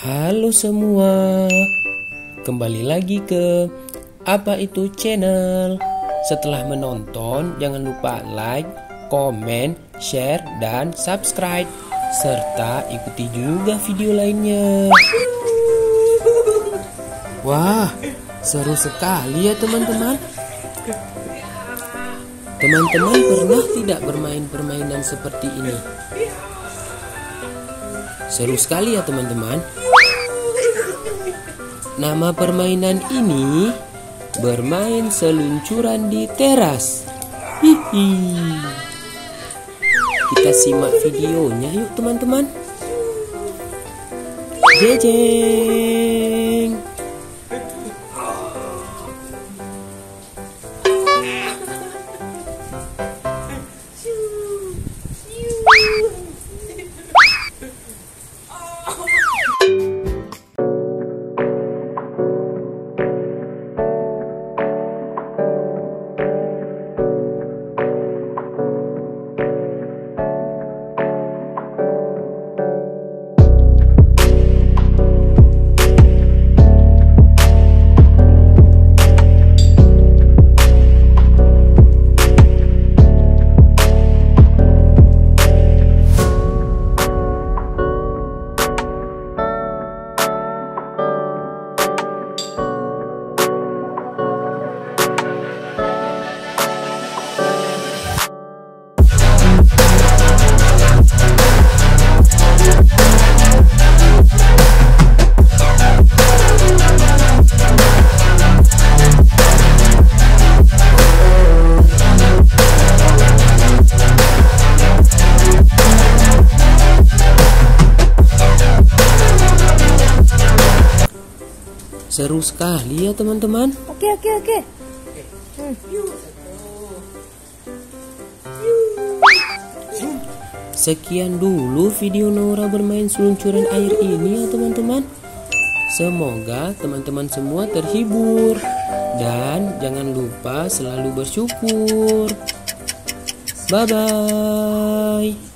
Halo semua, kembali lagi ke Apa Itu Channel. Setelah menonton, jangan lupa like, komen, share, dan subscribe. Serta ikuti juga video lainnya. Wah, seru sekali ya teman-teman. Teman-teman pernah tidak bermain permainan seperti ini? Seru sekali ya teman-teman. Nama permainan ini bermain seluncuran di teras. Hihi. Kita simak videonya yuk teman-teman. Jejeng. Seru sekali ya teman-teman. Oke. Sekian dulu video Nora bermain seluncuran air ini ya teman-teman. Semoga teman-teman semua terhibur. Dan jangan lupa selalu bersyukur. Bye-bye.